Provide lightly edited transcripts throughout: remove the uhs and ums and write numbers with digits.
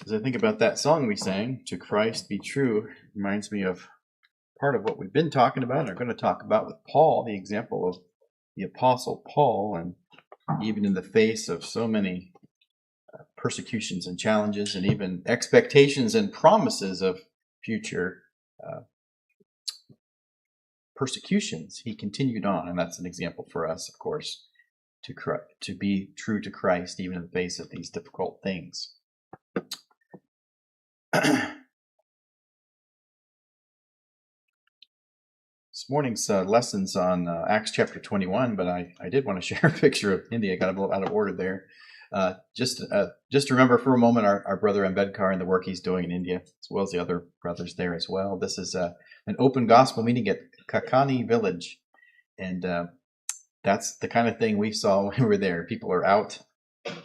As I think about that song we sang, "To Christ Be True," reminds me of part of what we've been talking about and are going to talk about with Paul, the example of the Apostle Paul, and even in the face of so many persecutions and challenges and even expectations and promises of future persecutions, he continued on. And that's an example for us, of course, to be true to Christ even in the face of these difficult things. This morning's lessons on Acts chapter 21, but I did want to share a picture of India. I got a little out of order there. Just to remember for a moment our brother Ambedkar and the work he's doing in India, as well as the other brothers there as well. This is an open gospel meeting at Kakani village, and that's the kind of thing we saw when we were there. People are out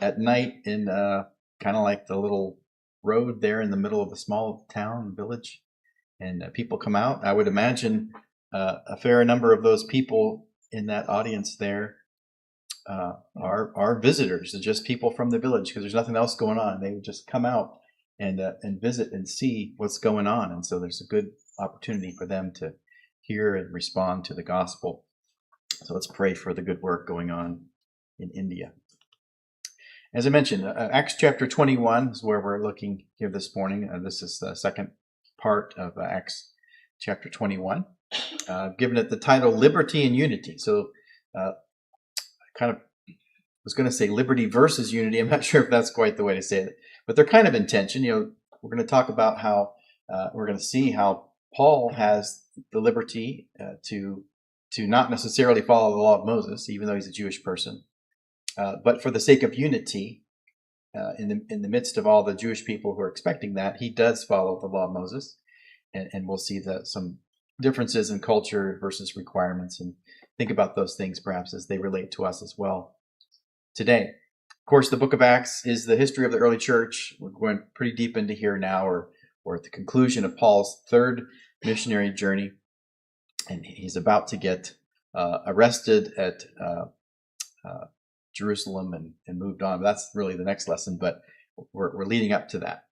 at night in kind of like the little road there in the middle of a small town village, and people come out. I would imagine a fair number of those people in that audience there are visitors. They're just people from the village because there's nothing else going on. They would just come out and visit and see what's going on, and so there's a good opportunity for them to hear and respond to the gospel. So let's pray for the good work going on in India. As I mentioned, Acts chapter 21 is where we're looking here this morning. This is the second part of Acts chapter 21, given it the title Liberty and Unity. So I kind of was going to say liberty versus unity. I'm not sure if that's quite the way to say it, but they're kind of in tension. We're going to talk about how we're going to see how Paul has the liberty to not necessarily follow the law of Moses, even though he's a Jewish person. But for the sake of unity, in the midst of all the Jewish people who are expecting that, he does follow the law of Moses. And we'll see some differences in culture versus requirements, and think about those things perhaps as they relate to us as well today. Of course, the book of Acts is the history of the early church. We're going pretty deep into here now, or at the conclusion of Paul's third missionary journey. And he's about to get arrested at Jerusalem and moved on. That's really the next lesson, but we're leading up to that.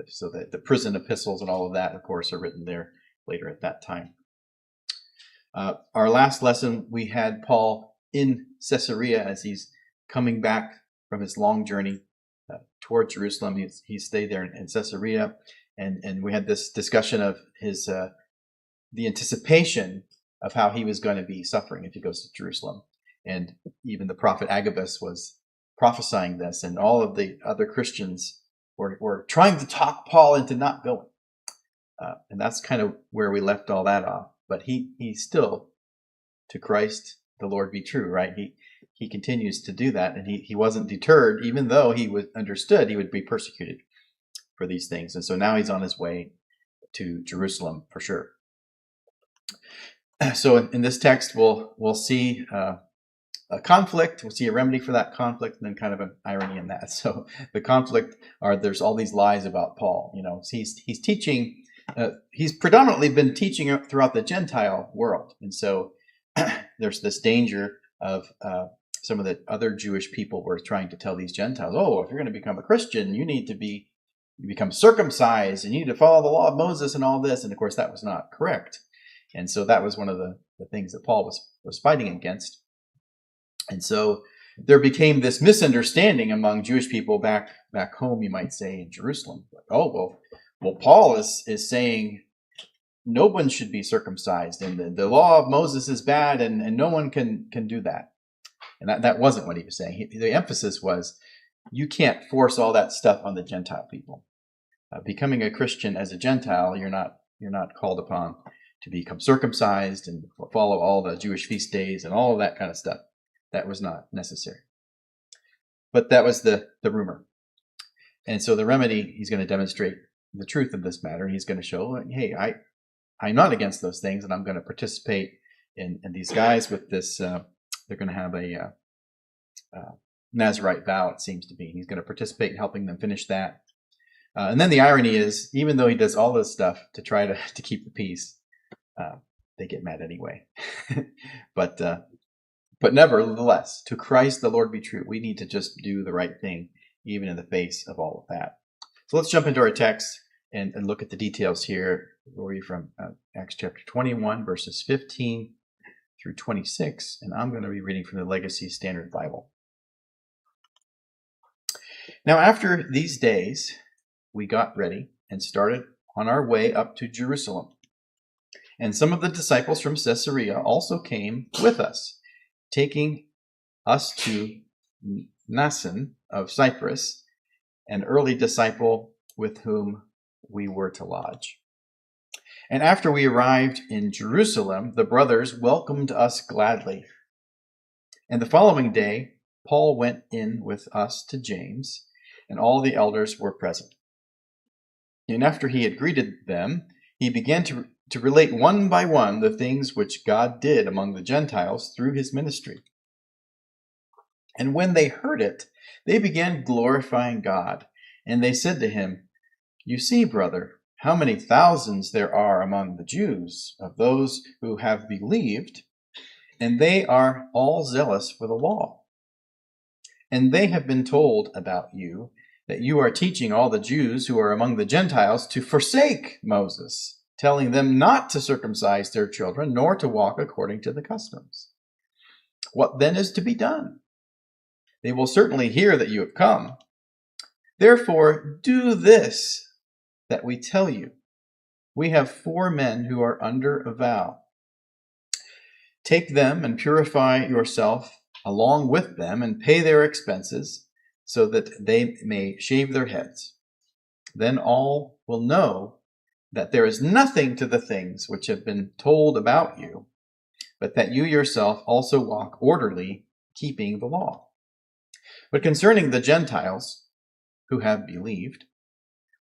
So the prison epistles and all of that, of course, are written there later at that time. Our last lesson, we had Paul in Caesarea as he's coming back from his long journey toward Jerusalem. He stayed there in Caesarea, and we had this discussion of his the anticipation of how he was going to be suffering if he goes to Jerusalem. And even the prophet Agabus was prophesying this, and all of the other Christians were trying to talk Paul into not going. And that's kind of where we left all that off. But he still, to Christ, the Lord be true, right? He continues to do that, and he wasn't deterred, even though he was understood he would be persecuted for these things. And so now he's on his way to Jerusalem for sure. So in this text, we'll see a conflict. We'll see a remedy for that conflict, and then kind of an irony in that. So the conflict there's all these lies about Paul. He's teaching. He's predominantly been teaching throughout the Gentile world, and so there's this danger of some of the other Jewish people were trying to tell these Gentiles, "Oh, if you're going to become a Christian, you need to become circumcised, and you need to follow the law of Moses and all this." And of course, that was not correct. And so that was one of the things that Paul was fighting against. And so there became this misunderstanding among Jewish people back home, you might say, in Jerusalem. Like, oh, well, Paul is saying no one should be circumcised, and the law of Moses is bad, and no one can do that. And that wasn't what he was saying. The emphasis was you can't force all that stuff on the Gentile people. Becoming a Christian as a Gentile, you're not called upon to become circumcised and follow all the Jewish feast days and all of that kind of stuff. That was not necessary. But that was the rumor. And so the remedy, he's going to demonstrate the truth of this matter. He's going to show, hey, I'm not against those things, and I'm going to participate in these guys with this. They're going to have a Nazirite vow, it seems to be. He's going to participate in helping them finish that. And then the irony is, even though he does all this stuff to try to keep the peace, they get mad anyway. But nevertheless, to Christ the Lord be true. We need to just do the right thing, even in the face of all of that. So let's jump into our text and look at the details here. We'll read from Acts chapter 21, verses 15 through 26, and I'm going to be reading from the Legacy Standard Bible. Now, after these days, we got ready and started on our way up to Jerusalem. And some of the disciples from Caesarea also came with us, taking us to Mnason of Cyprus, an early disciple with whom we were to lodge. And after we arrived in Jerusalem, the brothers welcomed us gladly. And the following day, Paul went in with us to James, and all the elders were present. And after he had greeted them, he began to relate one by one the things which God did among the Gentiles through his ministry. And when they heard it, they began glorifying God. And they said to him, "You see, brother, how many thousands there are among the Jews of those who have believed, and they are all zealous for the law. And they have been told about you that you are teaching all the Jews who are among the Gentiles to forsake Moses, telling them not to circumcise their children, nor to walk according to the customs. What then is to be done? They will certainly hear that you have come. Therefore, do this that we tell you. We have 4 men who are under a vow. Take them and purify yourself along with them and pay their expenses so that they may shave their heads. Then all will know that there is nothing to the things which have been told about you, but that you yourself also walk orderly, keeping the law. But concerning the Gentiles who have believed,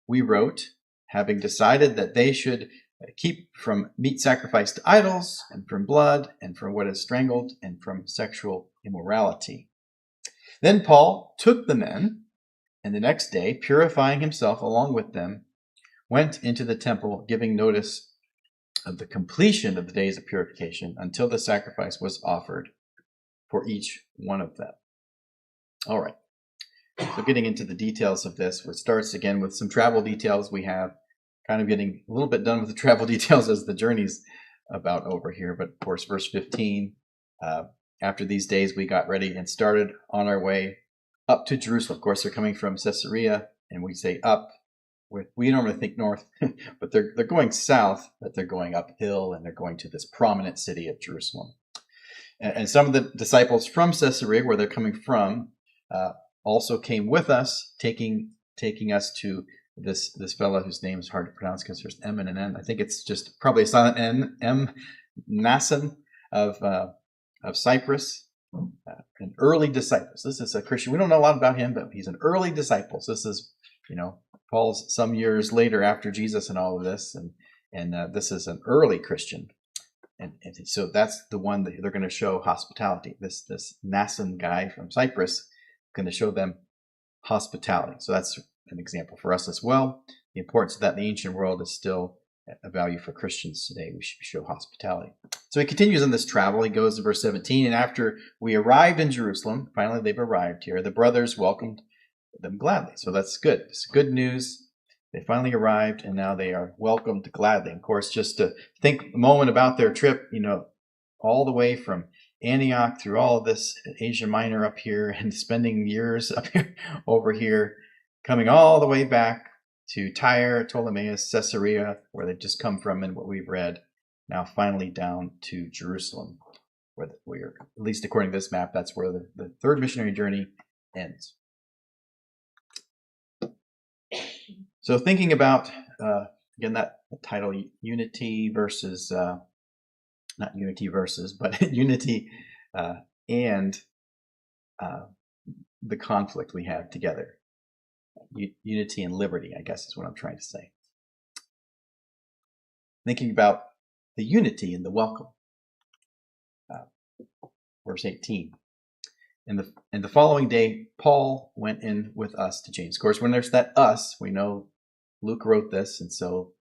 we wrote, having decided that they should keep from meat sacrificed to idols, and from blood, and from what is strangled, and from sexual immorality." Then Paul took the men, and the next day, purifying himself along with them, went into the temple, giving notice of the completion of the days of purification until the sacrifice was offered for each one of them. All right. So getting into the details of this, it starts again with some travel details. We have kind of getting a little bit done with the travel details as the journey's about over here. But of course, verse 15, after these days, we got ready and started on our way up to Jerusalem. Of course, they're coming from Caesarea, and we say up. We normally think north, but they're going south, but they're going uphill, and they're going to this prominent city of Jerusalem. And some of the disciples from Caesarea, where they're coming from, also came with us, taking us to this fellow whose name is hard to pronounce because there's M and an N. I think it's just probably a silent N. Mnason of Cyprus, an early disciple. So this is a Christian. We don't know a lot about him, but he's an early disciple. So this is, Paul's some years later after Jesus and all of this, and this is an early Christian. And so that's the one that they're going to show hospitality. This Mnason guy from Cyprus is going to show them hospitality. So that's an example for us as well. The importance of that in the ancient world is still a value for Christians today. We should show hospitality. So he continues on this travel. He goes to verse 17. And after we arrived in Jerusalem, finally they've arrived here, the brothers welcomed them gladly. So that's good. It's good news. They finally arrived, and now they are welcomed gladly. Of course, just to think a moment about their trip, all the way from Antioch through all of this Asia Minor up here and spending years up here, over here, coming all the way back to Tyre, Ptolemais, Caesarea, where they've just come from and what we've read, now finally down to Jerusalem, where we're, at least according to this map, that's where the third missionary journey ends. So thinking about, again, that title, unity versus, not unity versus, but unity and the conflict we have together. Unity and liberty, I guess is what I'm trying to say. Thinking about the unity and the welcome. Verse 18. In the following day, Paul went in with us to James. Of course, when there's that us, we know Luke wrote this, and so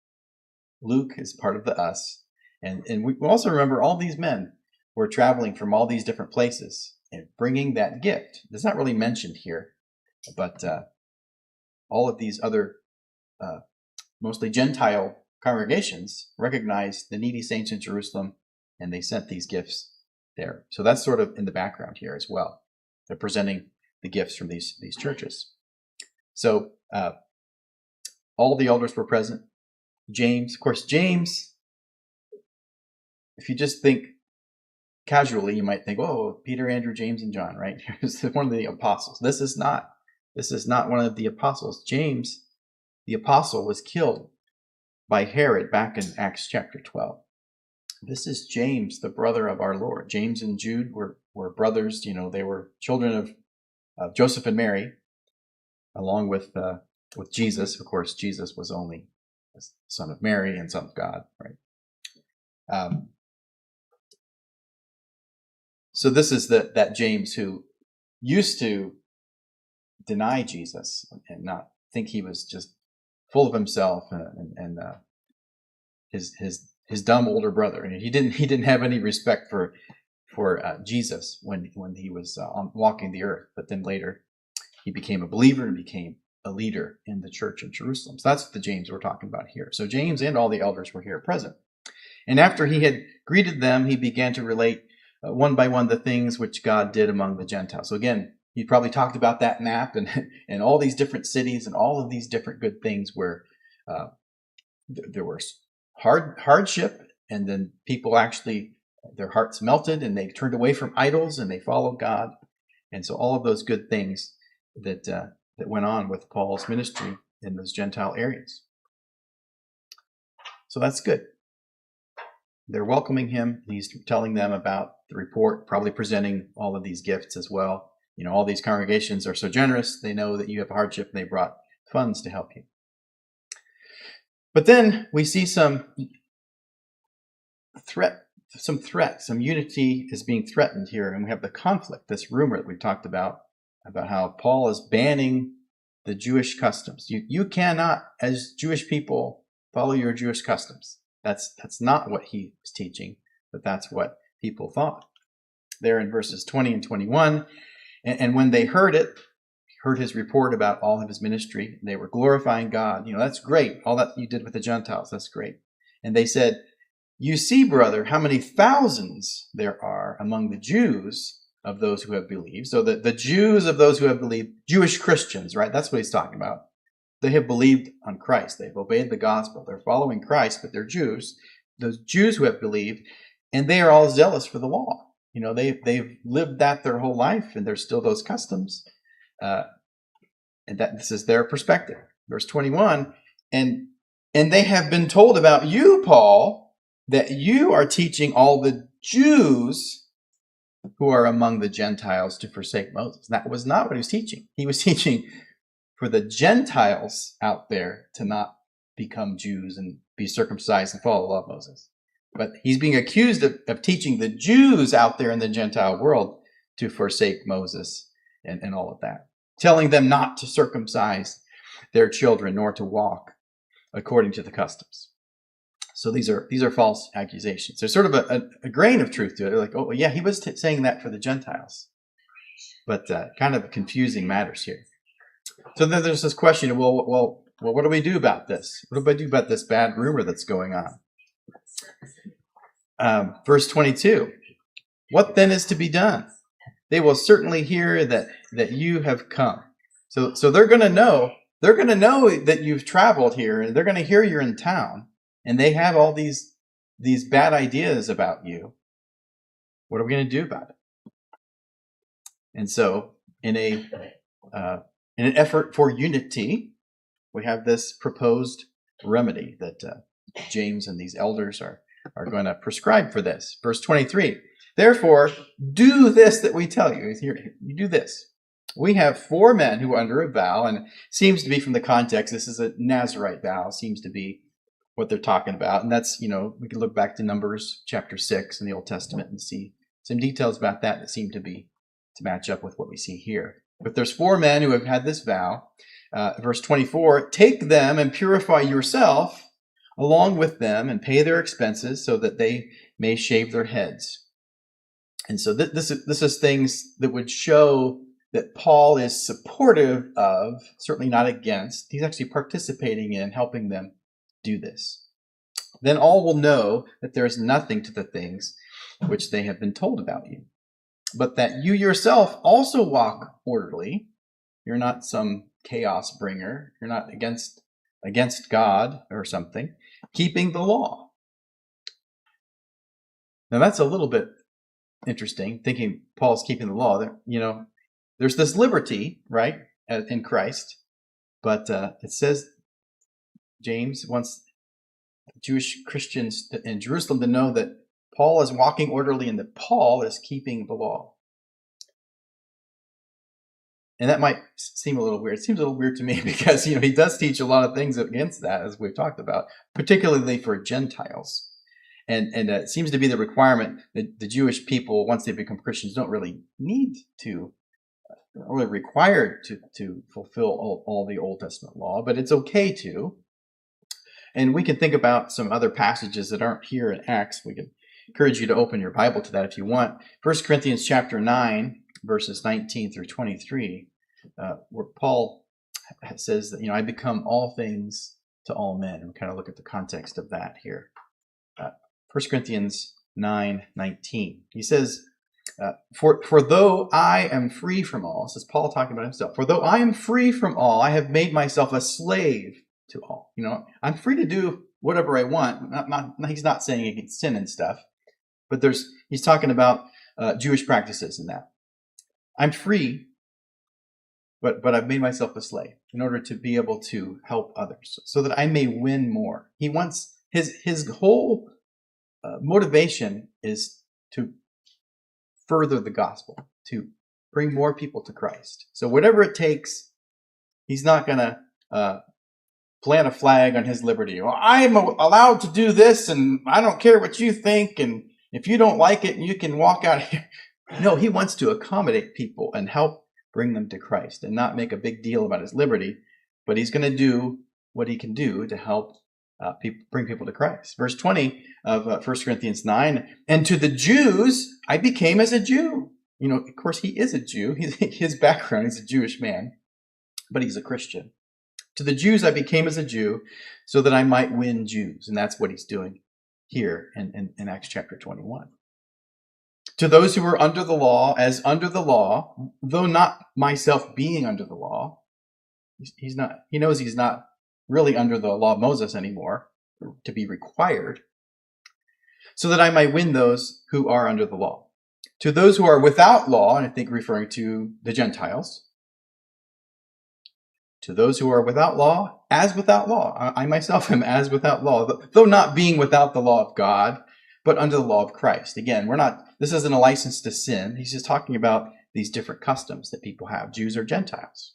Luke is part of the us. And we also remember all these men were traveling from all these different places and bringing that gift. It's not really mentioned here, but all of these other mostly Gentile congregations recognized the needy saints in Jerusalem, and they sent these gifts there. So that's sort of in the background here as well. They're presenting the gifts from these churches. So all the elders were present. James, of course, James, if you just think casually, you might think, oh, Peter, Andrew, James, and John, right? Here's one of the apostles. This is not one of the apostles. James, the apostle, was killed by Herod back in Acts chapter 12. This is James, the brother of our Lord. James and Jude were brothers. You know, they were children of Joseph and Mary, along with Jesus. Of course, Jesus was only the son of Mary and son of God, right? So this is that James who used to deny Jesus and not think he was just full of himself and his dumb older brother. And he didn't have any respect for Jesus when he was walking the earth. But then later he became a believer and became a leader in the church in Jerusalem. So that's the James we're talking about here. So James and all the elders were here present. And after he had greeted them, he began to relate one by one the things which God did among the Gentiles. So again, he probably talked about that map and all these different cities and all of these different good things where there was hardship, and then people actually, their hearts melted and they turned away from idols and they followed God. And so all of those good things that went on with Paul's ministry in those Gentile areas. So that's good. They're welcoming him. He's telling them about the report, probably presenting all of these gifts as well. You know, all these congregations are so generous. They know that you have a hardship and they brought funds to help you. But then we see some threat, some unity is being threatened here. And we have the conflict, this rumor that we talked about how Paul is banning the Jewish customs. You cannot, as Jewish people, follow your Jewish customs. That's not what he was teaching, but that's what people thought. There in verses 20 and 21, and when they heard his report about all of his ministry, they were glorifying God. You know, that's great. All that you did with the Gentiles, that's great. And they said, you see, brother, how many thousands there are among the Jews of those who have believed. So the Jews of those who have believed, Jewish Christians, right? That's what he's talking about. They have believed on Christ. They've obeyed the gospel. They're following Christ, but they're Jews. Those Jews who have believed, and they are all zealous for the law. You know, they've lived that their whole life, and there's still those customs. And that this is their perspective. Verse 21, and they have been told about you, Paul, that you are teaching all the Jews who are among the Gentiles to forsake Moses. That was not what he was teaching. He was teaching for the Gentiles out there to not become Jews and be circumcised and follow the law of Moses. But he's being accused of teaching the Jews out there in the Gentile world to forsake Moses and all of that. Telling them not to circumcise their children nor to walk according to the customs. So these are false accusations. There's sort of a grain of truth to it. They're like, oh, yeah, he was saying that for the Gentiles. But kind of confusing matters here. So then there's this question, well, what do we do about this? What do I do about this bad rumor that's going on? Verse 22, what then is to be done? They will certainly hear that you have come. So they're going to know that you've traveled here, and they're going to hear you're in town, and they have all these bad ideas about you. What are we going to do about it? And so in an effort for unity, we have this proposed remedy that James and these elders are going to prescribe for this. Verse 23, therefore, do this that we tell you. Here, you do this. We have 4 men who are under a vow, and it seems to be from the context, this is a Nazirite vow, seems to be what they're talking about. And that's, we can look back to Numbers chapter 6 in the Old Testament and see some details about that seem to match up with what we see here. But there's 4 men who have had this vow. Verse 24, take them and purify yourself along with them and pay their expenses so that they may shave their heads. And so this is things that would show that Paul is supportive of, certainly not against. He's actually participating in helping them do this. Then all will know that there is nothing to the things which they have been told about you, but that you yourself also walk orderly. You're not some chaos bringer. You're not against God or something, keeping the law. Now that's a little bit interesting, thinking Paul's keeping the law. There's this liberty, right, in Christ, but it says James wants Jewish Christians in Jerusalem to know that Paul is walking orderly and that Paul is keeping the law. And that might seem a little weird. It seems a little weird to me because, he does teach a lot of things against that, as we've talked about, particularly for Gentiles. And it seems to be the requirement that the Jewish people, once they become Christians, don't really need to, or really required to fulfill all the Old Testament law, but it's okay to. And we can think about some other passages that aren't here in Acts. We can encourage you to open your Bible to that if you want. 1 Corinthians chapter 9, verses 19 through 23, where Paul says that, I become all things to all men. And we kind of look at the context of that here. 1 Corinthians 9:19. He says, for though I am free from all, this is Paul talking about himself, for though I am free from all, I have made myself a slave to all. I'm free to do whatever I want. He's not saying against sin and stuff, but he's talking about Jewish practices and that. I'm free, but I've made myself a slave in order to be able to help others so that I may win more. He wants his whole motivation is to further the gospel, to bring more people to Christ. So whatever it takes, he's not going to plant a flag on his liberty. Well, I'm allowed to do this, and I don't care what you think, and if you don't like it, you can walk out here. No, he wants to accommodate people and help bring them to Christ and not make a big deal about his liberty, but he's going to do what he can do to help bring people to Christ. Verse 20 of 1 Corinthians 9, and to the Jews, I became as a Jew. Of course, he is a Jew. His background, he's a Jewish man, but he's a Christian. To the Jews, I became as a Jew so that I might win Jews. And that's what he's doing here in Acts chapter 21. To those who were under the law, as under the law, though not myself being under the law, he knows he's not really under the law of Moses anymore, to be required, so that I might win those who are under the law. To those who are without law, and I think referring to the Gentiles, to those who are without law, as without law. I myself am as without law, though not being without the law of God, but under the law of Christ. Again, this isn't a license to sin. He's just talking about these different customs that people have, Jews or Gentiles.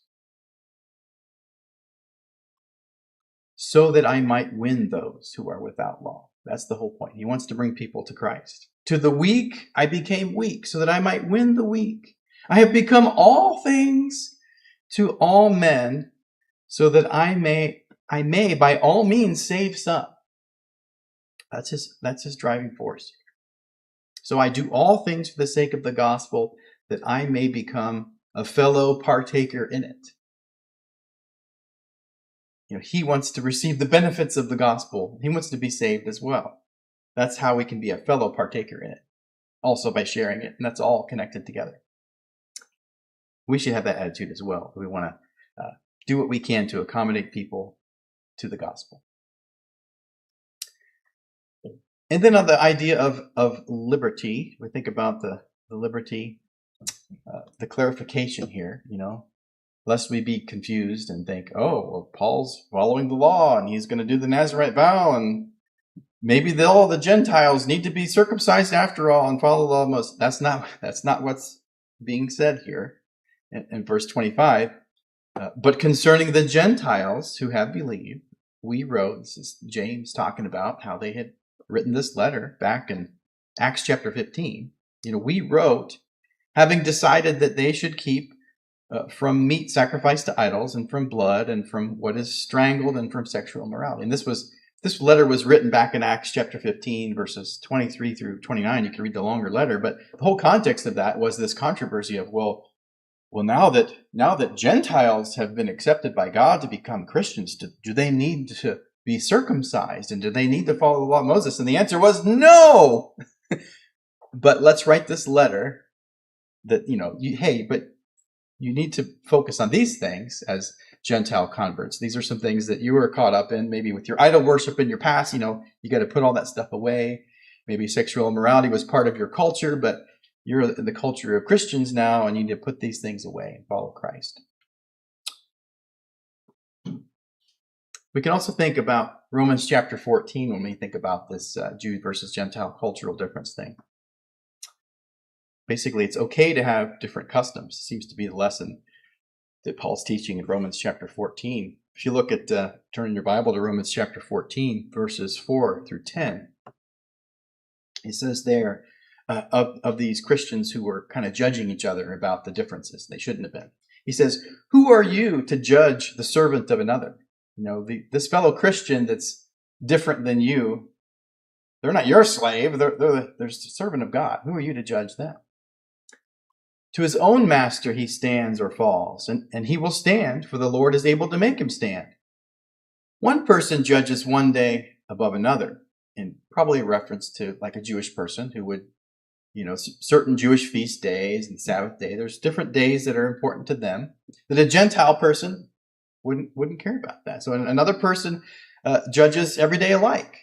So that I might win those who are without law. That's the whole point. He wants to bring people to Christ. To the weak, I became weak, so that I might win the weak. I have become all things to all men, so that I may by all means save some. That's his driving force. So I do all things for the sake of the gospel, that I may become a fellow partaker in it. He wants to receive the benefits of the gospel. He wants to be saved as well. That's how we can be a fellow partaker in it. Also by sharing it. And that's all connected together. We should have that attitude as well. We want to do what we can to accommodate people to the gospel. And then on the idea of liberty, we think about the liberty, the clarification here, lest we be confused and think, oh, well, Paul's following the law and he's going to do the Nazirite vow, and maybe all the Gentiles need to be circumcised after all and follow the law of Moses. That's not what's being said here in verse 25. But concerning the Gentiles who have believed, we wrote, this is James talking about how they had written this letter back in Acts chapter 15. We wrote, having decided that they should keep from meat sacrificed to idols, and from blood, and from what is strangled, and from sexual immorality. And this letter was written back in Acts chapter 15, verses 23 through 29. You can read the longer letter, but the whole context of that was this controversy of, well, well, now that Gentiles have been accepted by God to become Christians, do they need to be circumcised, and do they need to follow the law of Moses? And the answer was no. But let's write this letter that, but you need to focus on these things as Gentile converts. These are some things that you were caught up in, maybe with your idol worship in your past. You got to put all that stuff away. Maybe sexual immorality was part of your culture, but you're in the culture of Christians now, and you need to put these things away and follow Christ. We can also think about Romans chapter 14 when we think about this Jew versus Gentile cultural difference thing. Basically, it's okay to have different customs. It seems to be the lesson that Paul's teaching in Romans chapter 14. If you look at, turn in your Bible to Romans chapter 14, verses 4 through 10, it says there, of these Christians who were kind of judging each other about the differences. They shouldn't have been. He says, "Who are you to judge the servant of another?" This fellow Christian that's different than you, they're not your slave. They're the servant of God. Who are you to judge them? To his own master he stands or falls, and he will stand, for the Lord is able to make him stand. One person judges one day above another, and probably a reference to like a Jewish person who would, certain Jewish feast days and Sabbath day. There's different days that are important to them that a Gentile person wouldn't care about that. So another person judges every day alike.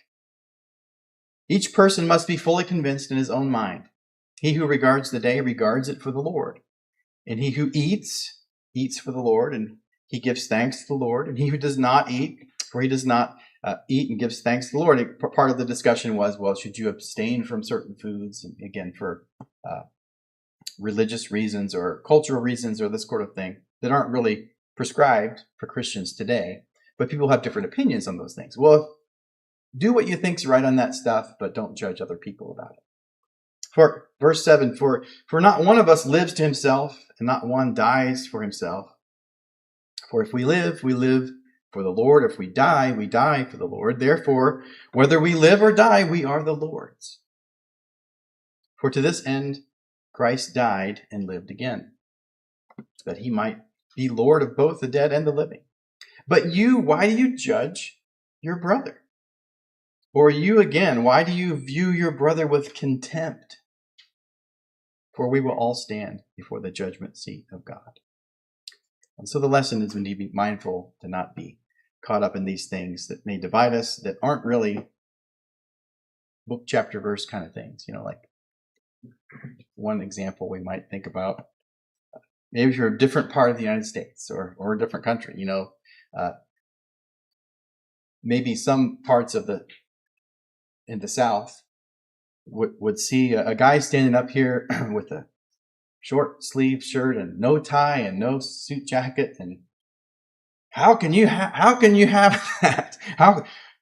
Each person must be fully convinced in his own mind. He who regards the day regards it for the Lord. And he who eats for the Lord, and he gives thanks to the Lord. And he who does not eat, for he does not eat and gives thanks to the Lord. Part of the discussion was, well, should you abstain from certain foods? And again, for religious reasons or cultural reasons or this sort of thing that aren't really prescribed for Christians today. But people have different opinions on those things. Well, do what you think's right on that stuff, but don't judge other people about it. For verse 7, for not one of us lives to himself, and not one dies for himself. For if we live for the Lord. If we die for the Lord. Therefore, whether we live or die, we are the Lord's. For to this end Christ died and lived again, so that he might be Lord of both the dead and the living. But you, why do you judge your brother? Or you again, why do you view your brother with contempt? For we will all stand before the judgment seat of God. And so the lesson is we need to be mindful to not be caught up in these things that may divide us, that aren't really book, chapter, verse kind of things. Like one example we might think about, maybe if you're a different part of the United States or a different country, maybe some parts in the South would see a guy standing up here with a short sleeve shirt and no tie and no suit jacket, and how can you have that?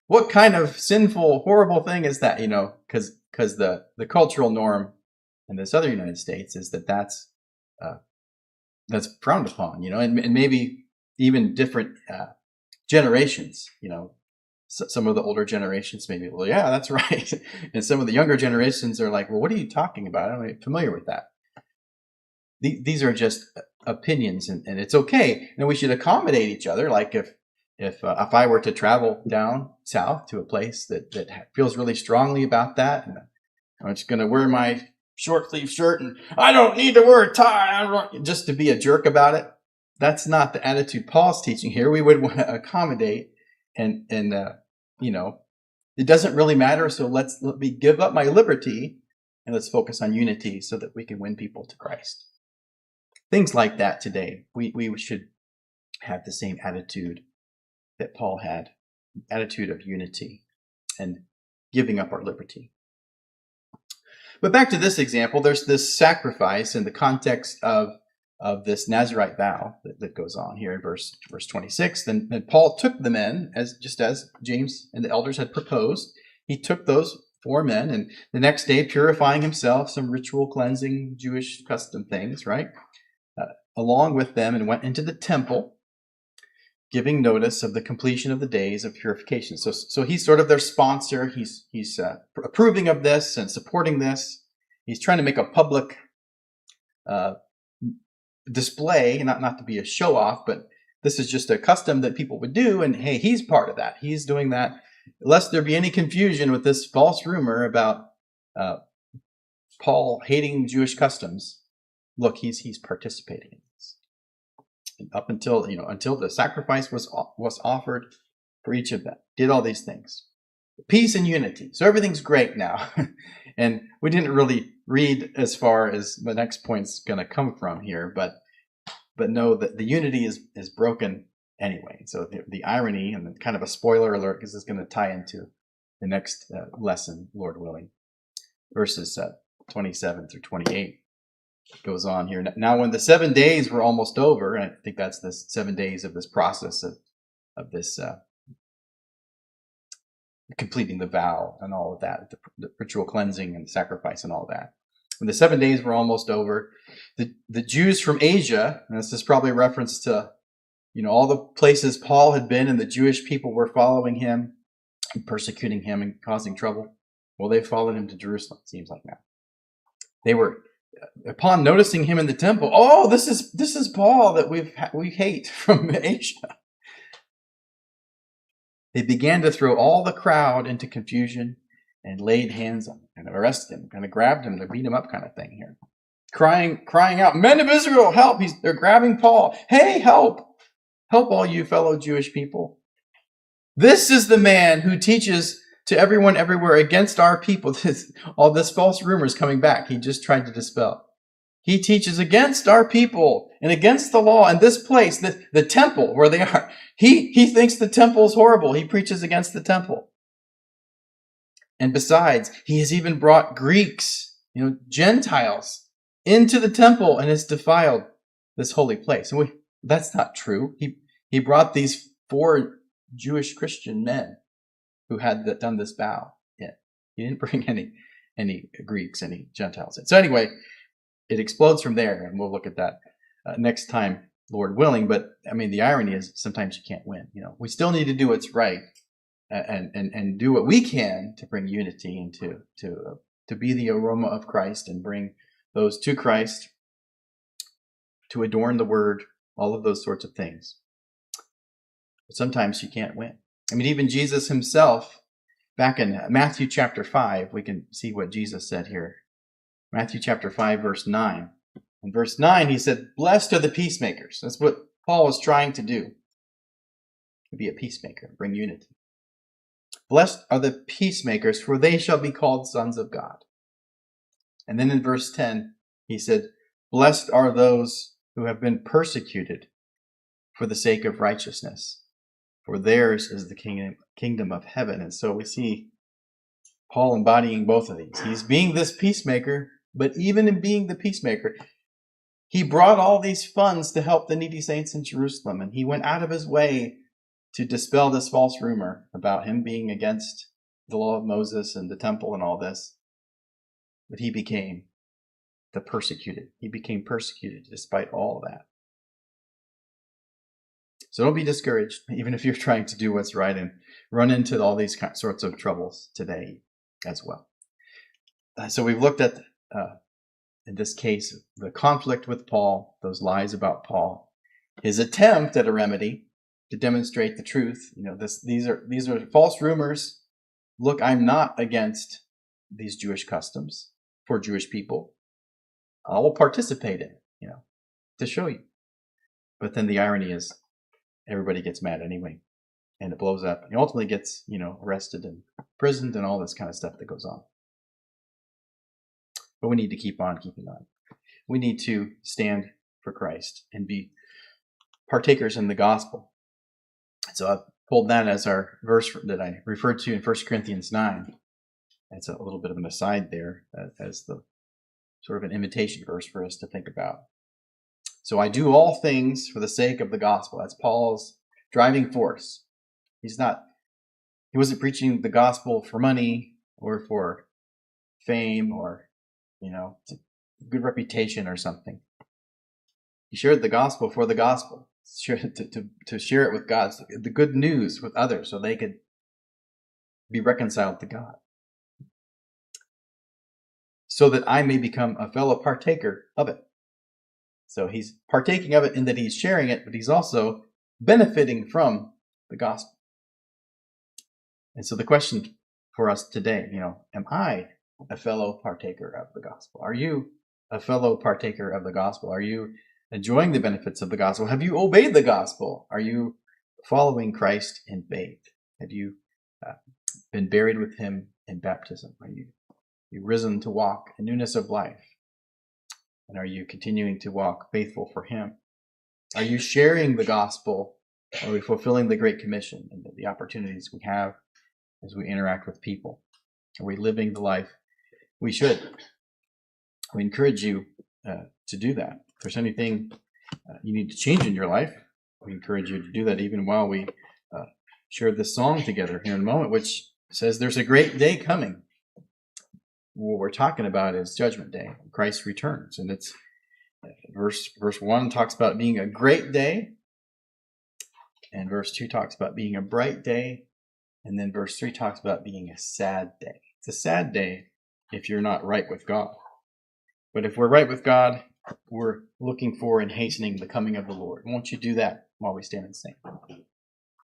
What kind of sinful, horrible thing is that? Because the cultural norm in the southern United States is that's frowned upon, and maybe even different generations, some of the older generations maybe, well, yeah, that's right. And some of the younger generations are like, well, what are you talking about? I'm not familiar with that. These are just opinions, and it's okay. And we should accommodate each other. Like if I were to travel down south to a place that feels really strongly about that, and I'm just going to wear my short sleeve shirt and I don't need to wear a tie just to be a jerk about it. That's not the attitude Paul's teaching here. We would want to accommodate and it doesn't really matter. So let me give up my liberty and let's focus on unity so that we can win people to Christ. Things like that today. We should have the same attitude that Paul had, attitude of unity and giving up our liberty. But back to this example, there's this sacrifice in the context of this Nazirite vow that goes on here in verse 26. Then Paul took the men, as James and the elders had proposed. He took those 4 men, and the next day purifying himself, some ritual cleansing, Jewish custom things, right? Along with them, and went into the temple, giving notice of the completion of the days of purification. So he's sort of their sponsor. He's approving of this and supporting this. He's trying to make a public display, not to be a show off, but this is just a custom that people would do. And hey, he's part of that. He's doing that. Lest there be any confusion with this false rumor about Paul hating Jewish customs. Look, he's participating in this. And up until the sacrifice was offered for each of them, did all these things. Peace and unity. So everything's great now. And we didn't really read as far as the next point's going to come from here, but know that the unity is broken anyway. So the irony, and kind of a spoiler alert, because it's going to tie into the next lesson, Lord willing. Verses 27 through 28 goes on here. Now, when the 7 days were almost over, and I think that's the 7 days of this process of this completing the vow and all of that, the ritual cleansing and sacrifice and all that. When the 7 days were almost over, the Jews from Asia, and this is probably a reference to, all the places Paul had been and the Jewish people were following him and persecuting him and causing trouble. Well, they followed him to Jerusalem, it seems like now. They were, upon noticing him in the temple, oh, this is Paul that we hate from Asia. They began to throw all the crowd into confusion and laid hands on him and arrested him, kind of grabbed him to beat him up kind of thing here. Crying out, men of Israel, help! They're grabbing Paul. Hey, help! Help all you fellow Jewish people. This is the man who teaches to everyone everywhere against our people. All this false rumors coming back. He just tried to dispel. He teaches against our people and against the law and this place, the temple where they are. He thinks the temple is horrible. He preaches against the temple. And besides, he has even brought Greeks, Gentiles, into the temple and has defiled this holy place. And that's not true. He brought these 4 Jewish Christian men who had done this vow in. He didn't bring any Greeks, any Gentiles in. So anyway, it explodes from there, and we'll look at that next time, Lord willing. But I mean, the irony is sometimes you can't win. We still need to do what's right and do what we can to bring unity and to be the aroma of Christ and bring those to Christ, to adorn the word, all of those sorts of things. But sometimes you can't win. I mean, even Jesus himself, back in Matthew chapter 5, we can see what Jesus said here. Matthew chapter 5, verse 9. In verse 9, he said, blessed are the peacemakers. That's what Paul was trying to do. To be a peacemaker, bring unity. Blessed are the peacemakers, for they shall be called sons of God. And then in verse 10, he said, blessed are those who have been persecuted for the sake of righteousness, for theirs is the kingdom of heaven. And so we see Paul embodying both of these. He's being this peacemaker, but even in being the peacemaker, he brought all these funds to help the needy saints in Jerusalem, and he went out of his way to dispel this false rumor about him being against the law of Moses and the temple and all this. But he became the persecuted. He became persecuted despite all of that. So don't be discouraged, even if you're trying to do what's right and run into all these sorts of troubles today as well. So we've looked at, in this case, the conflict with Paul, those lies about Paul, his attempt at a remedy to demonstrate the truth. These are false rumors. Look, I'm not against these Jewish customs for Jewish people. I will participate in it, to show you. But then the irony is everybody gets mad anyway, and it blows up. He ultimately gets, arrested and imprisoned and all this kind of stuff that goes on. But we need to keep on keeping on. We need to stand for Christ and be partakers in the gospel. So I've pulled that as our verse that I referred to in 1 Corinthians 9. That's a little bit of an aside there as the sort of an invitation verse for us to think about. So I do all things for the sake of the gospel. That's Paul's driving force. He wasn't preaching the gospel for money or for fame or, good reputation or something. He shared the gospel for the gospel, to share it with God, the good news with others so they could be reconciled to God. So that I may become a fellow partaker of it. So he's partaking of it in that he's sharing it, but he's also benefiting from the gospel. And so the question for us today, am I a fellow partaker of the gospel? Are you a fellow partaker of the gospel? Are you enjoying the benefits of the gospel? Have you obeyed the gospel? Are you following Christ in faith? Have you been buried with him in baptism? Are you risen to walk in newness of life? And are you continuing to walk faithful for him? Are you sharing the gospel? Are we fulfilling the Great Commission and the opportunities we have as we interact with people? Are we living the life we should? We encourage you to do that. If there's anything you need to change in your life, we encourage you to do that even while we share this song together here in a moment, which says there's a great day coming. What we're talking about is Judgment Day. Christ returns. And it's verse 1 talks about being a great day. And verse 2 talks about being a bright day. And then verse 3 talks about being a sad day. It's a sad day if you're not right with God. But if we're right with God, we're looking for and hastening the coming of the Lord. Won't you do that while we stand and sing?